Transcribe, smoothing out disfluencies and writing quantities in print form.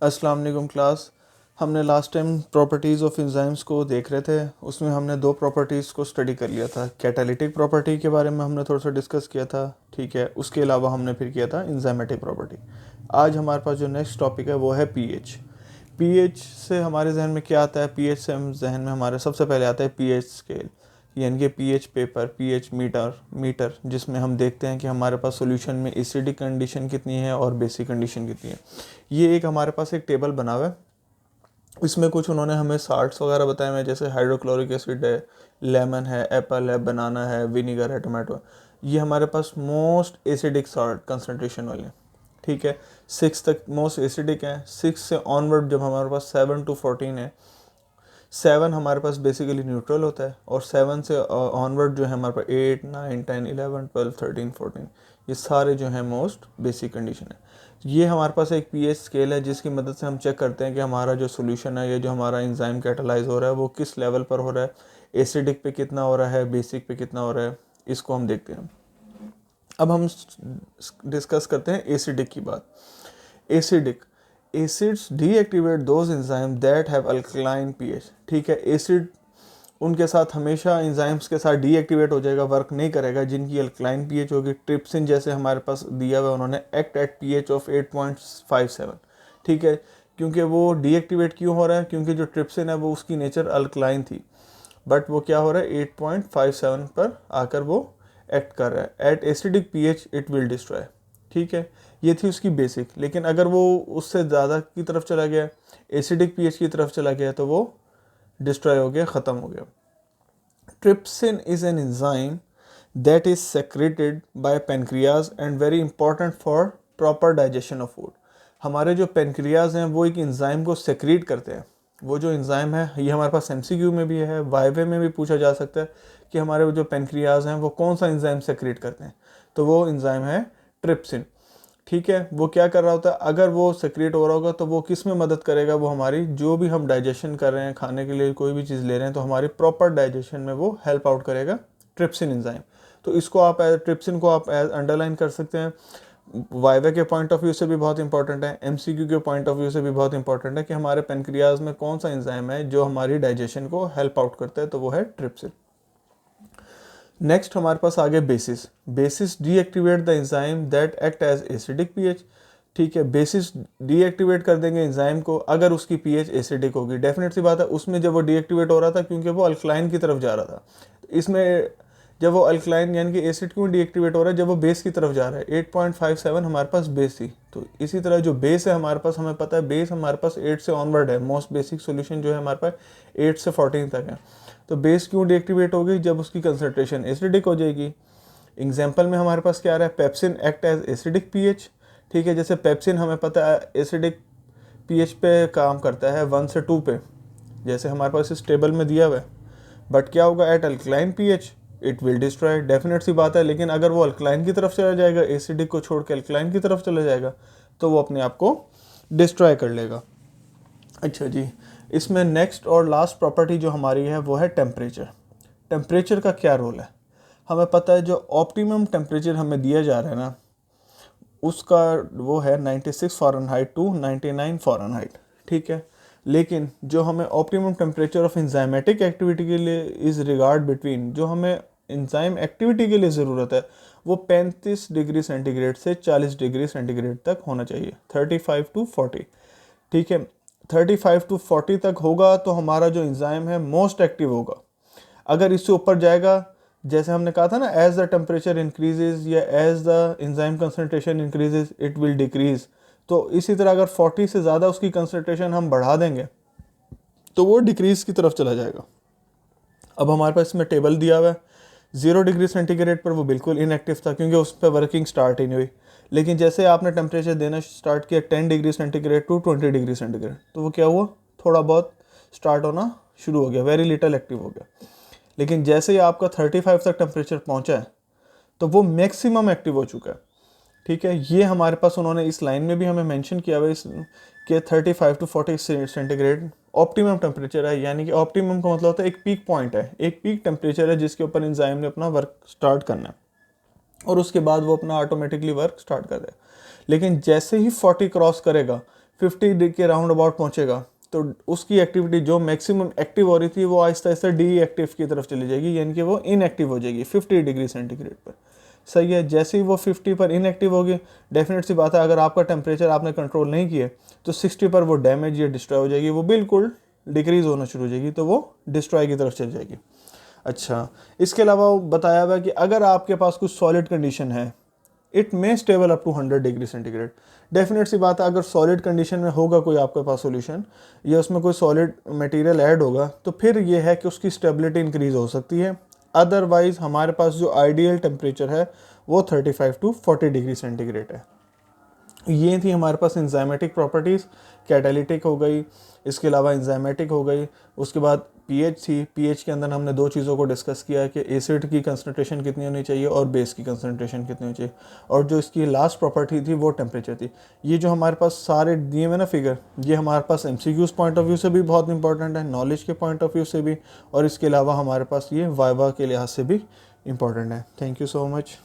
अस्सलाम वालेकुम क्लास। हमने last time properties of enzymes को देख रहे थे। उसमें हमने दो प्रॉपर्टीज़ को स्टडी कर लिया था। कैटालिटिक प्रॉपर्टी के बारे में हमने थोड़ा सा डिस्कस किया था, ठीक है। उसके अलावा हमने फिर किया था एंजाइमेटिक प्रॉपर्टी। आज हमारे पास जो नेक्स्ट टॉपिक है वो है पीएच। पीएच से हमारे जहन में क्या आता है? पीएच से हम जहन में हमारे सबसे पहले आता है पीएच स्केल, यानी कि पीएच पेपर, पीएच मीटर जिसमें हम देखते हैं कि हमारे पास सॉल्यूशन में एसिडिक कंडीशन कितनी है और बेसिक कंडीशन कितनी है। ये एक हमारे पास एक टेबल बना हुआ है। इसमें कुछ उन्होंने हमें साल्ट्स वगैरह बताए हुए हैं, जैसे हाइड्रोक्लोरिक एसिड है, लेमन है, एप्पल है, बनाना है, विनीगर है, टमाटो है। ये हमारे पास मोस्ट एसिडिक साल्ट कंसनट्रेशन वाले हैं, ठीक है। 6 तक मोस्ट एसिडिक है। 6 से ऑनवर्ड जब हमारे पास 7 to 14 है। 7 हमारे पास बेसिकली न्यूट्रल होता है, और 7 से ऑनवर्ड जो है हमारे पास 8, 9, 10, 11, 12, 13, 14, ये सारे जो है मोस्ट बेसिक कंडीशन है। ये हमारे पास एक पीएच स्केल है जिसकी मदद से हम चेक करते हैं कि हमारा जो सोल्यूशन है, ये जो हमारा एंजाइम कैटालाइज हो रहा है वो किस लेवल पर हो रहा है, एसिडिक पे कितना हो रहा है, बेसिक पे कितना हो रहा है, इसको हम देखते हैं। अब हम डिस्कस करते हैं एसिडिक की बात। Acidic acids deactivate those enzyme that have alkaline pH, ठीक है। एसिड उनके साथ हमेशा एंजाइम्स के साथ डीएक्टिवेट हो जाएगा, वर्क नहीं करेगा जिनकी अल्कलाइन पीएच होगी। ट्रिप्सिन जैसे हमारे पास दिया हुआ उन्होंने एक्ट एट पीएच ऑफ 8.57, ठीक है। क्योंकि वो डीएक्टिवेट क्यों हो रहा है? क्योंकि जो ट्रिप्सिन है वो उसकी नेचर अल्कलाइन थी, बट वो क्या हो रहा है 8.57 पर आकर वो एक्ट कर रहा है। At acidic pH it will destroy, ठीक है। ये थी उसकी बेसिक। लेकिन अगर वो उससे ज़्यादा की तरफ चला गया, एसिडिक पीएच की तरफ चला गया, तो वो डिस्ट्रॉय हो गया, ख़त्म हो गया। Trypsin is an enzyme that is secreted bye pancreas and very important for proper digestion of food. हमारे जो पेनक्रियाज हैं वो एक एंजाइम को सेक्रेट करते हैं। वो जो एंजाइम है, ये हमारे पास एमसीक्यू में भी है, वाइवे में भी पूछा जा सकता है कि हमारे जो पेनक्रियाज हैं वो कौन सा एंजाइम सेक्रेट करते हैं। तो वो एंजाइम है ट्रिप्सिन, ठीक है। वो क्या कर रहा होता है? अगर वो सेक्रेट हो रहा होगा तो वो किस में मदद करेगा? वो हमारी जो भी हम डाइजेशन कर रहे हैं, खाने के लिए कोई भी चीज़ ले रहे हैं, तो हमारी प्रॉपर डाइजेशन में वो हेल्प आउट करेगा ट्रिप्सिन एंजाइम। तो इसको आप ट्रिप्सिन को आप अंडरलाइन कर सकते हैं। वाइवा के पॉइंट ऑफ व्यू से भी बहुत इंपॉर्टेंट है, एमसीक्यू के पॉइंट ऑफ व्यू से भी बहुत इंपॉर्टेंट है कि हमारे पेनक्रियाज में कौन सा एंजाइम है जो हमारी डाइजेशन को हेल्प आउट करता है, तो वो है ट्रिप्सिन। नेक्स्ट हमारे पास आगे basis. Basis deactivate the enzyme that act as acidic pH, ठीक है। बेसिस डीएक्टिवेट कर देंगे एंजाइम को अगर उसकी पीएच एसिडिक होगी। डेफिनेट सी बात है, उसमें जब वो डीएक्टिवेट हो रहा था क्योंकि वो अल्कलाइन की तरफ जा रहा था। इसमें जब वो अल्कलाइन यानी कि एसिड क्यों डीएक्टिवेट हो रहा है? जब वो बेस की तरफ जा रहा है। 8.57 हमारे पास बेस थी, तो इसी तरह जो बेस है हमारे पास, हमें पता है बेस हमारे पास 8 से ऑनवर्ड है। मोस्ट बेसिक सोल्यूशन जो है हमारे पास 8 से 14 तक है। तो बेस क्यों डीएक्टिवेट होगी? जब उसकी कंसंट्रेशन एसिडिक हो जाएगी। एग्जाम्पल में हमारे पास क्या आ रहा है? Pepsin act as acidic pH, ठीक है। जैसे पेप्सिन हमें पता है एसिडिक पीएच पे काम करता है 1 से 2 पे, जैसे हमारे पास इस टेबल में दिया हुआ है। बट क्या होगा at alkaline pH? It will destroy, definite सी बात है। लेकिन अगर वो अल्कलाइन की तरफ चला जाएगा, एसिडिक को छोड़ के अल्कलाइन की तरफ चला जाएगा, तो वो अपने आप को डिस्ट्रॉय कर लेगा। अच्छा जी, इसमें नेक्स्ट और लास्ट प्रॉपर्टी जो हमारी है वो है टेम्परेचर। टेम्परेचर का क्या रोल है? हमें पता है जो ऑप्टिमम टेम्परेचर हमें दिया जा रहा है ना, उसका वो है 96 फ़ारेनहाइट टू 99 फ़ारेनहाइट, ठीक है। लेकिन जो हमें optimum temperature of enzymatic activity के लिए इज़ रिगार्ड बिटवीन, जो हमें एंजाइम एक्टिविटी के लिए ज़रूरत है, वो 35 डिग्री सेंटीग्रेड से 40 डिग्री सेंटीग्रेड तक होना चाहिए, 35 to 40, ठीक है। 35 to 40 तक होगा तो हमारा जो एंजाइम है मोस्ट एक्टिव होगा। अगर इससे ऊपर जाएगा, जैसे हमने कहा था ना, एज द टेम्परेचर इंक्रीजेज या as the enzyme concentration increases it will decrease. तो इसी तरह अगर 40 से ज़्यादा उसकी कंसनट्रेशन हम बढ़ा देंगे तो वो डिक्रीज की तरफ चला जाएगा। अब हमारे पास इसमें टेबल दिया हुआ है। 0 डिग्री सेंटीग्रेड पर वो बिल्कुल इनएक्टिव था क्योंकि उस पर वर्किंग स्टार्ट ही नहीं हुई। लेकिन जैसे आपने टेम्परेचर देना स्टार्ट किया 10 degree centigrade to 20 degree centigrade, तो वो क्या हुआ? थोड़ा बहुत स्टार्ट होना शुरू हो गया, वेरी लिटल एक्टिव हो गया। लेकिन जैसे ही आपका 35 तक टेम्परेचर पहुंचा है तो वो मैक्सिमम एक्टिव हो चुका है, ठीक है। ये हमारे पास उन्होंने इस लाइन में भी हमें मेंशन किया हुआ है कि 35 to 40 सेंटीग्रेड ऑप्टिमम टेम्परेचर है। यानी कि ऑप्टिमम का मतलब होता है एक पीक पॉइंट है, एक पीक टेम्परेचर है जिसके ऊपर एंजाइम ने अपना वर्क स्टार्ट करना है और उसके बाद वो अपना ऑटोमेटिकली वर्क स्टार्ट कर देगा। लेकिन जैसे ही 40 क्रॉस करेगा 50 के राउंड अबाउट पहुंचेगा तो उसकी एक्टिविटी जो मैक्सिमम एक्टिव हो रही थी वो आहिस्ता आहिस्ता डीएक्टिव की तरफ चली जाएगी, यानी कि वो इनएक्टिव हो जाएगी 50 डिग्री सेंटीग्रेड पर। सही है, जैसे ही वो 50 पर इनएक्टिव होगी, डेफिनेट सी बात है अगर आपका टेम्परेचर आपने कंट्रोल नहीं किया तो 60 पर वो डैमेज या डिस्ट्रॉय हो जाएगी, वो बिल्कुल डिक्रीज होना शुरू हो जाएगी, तो वो डिस्ट्रॉय की तरफ चली जाएगी। अच्छा, इसके अलावा बताया हुआ कि अगर आपके पास कुछ सॉलिड कंडीशन है, it may stable up to 100 degree centigrade. Definite सी बात है अगर सॉलिड कंडीशन में होगा कोई आपके पास सॉल्यूशन या उसमें कोई सॉलिड मटेरियल ऐड होगा तो फिर ये है कि उसकी स्टेबिलिटी इंक्रीज हो सकती है। अदरवाइज हमारे पास जो आइडियल टेम्परेचर है वो 35 टू 40 डिग्री सेंटीग्रेड है। ये थी हमारे पास इंजाइमेटिक प्रॉपर्टीज़, कैटालिटिक हो गई, इसके अलावा इंजाइमेटिक हो गई, उसके बाद पीएच थी। पीएच के अंदर हमने दो चीज़ों को डिस्कस किया कि एसिड की कंसनट्रेशन कितनी होनी चाहिए और बेस की कंसनट्रेशन कितनी होनी चाहिए, और जो इसकी लास्ट प्रॉपर्टी थी वो टेम्परेचर थी। ये जो हमारे पास सारे दिए हुए ना फिगर, ये हमारे पास एमसीक्यूज़ पॉइंट ऑफ व्यू से भी बहुत इंपॉर्टेंट है, नॉलेज के पॉइंट ऑफ व्यू से भी, और इसके अलावा हमारे पास ये वाइवा के लिहाज से भी इंपॉर्टेंट है। Thank you so much.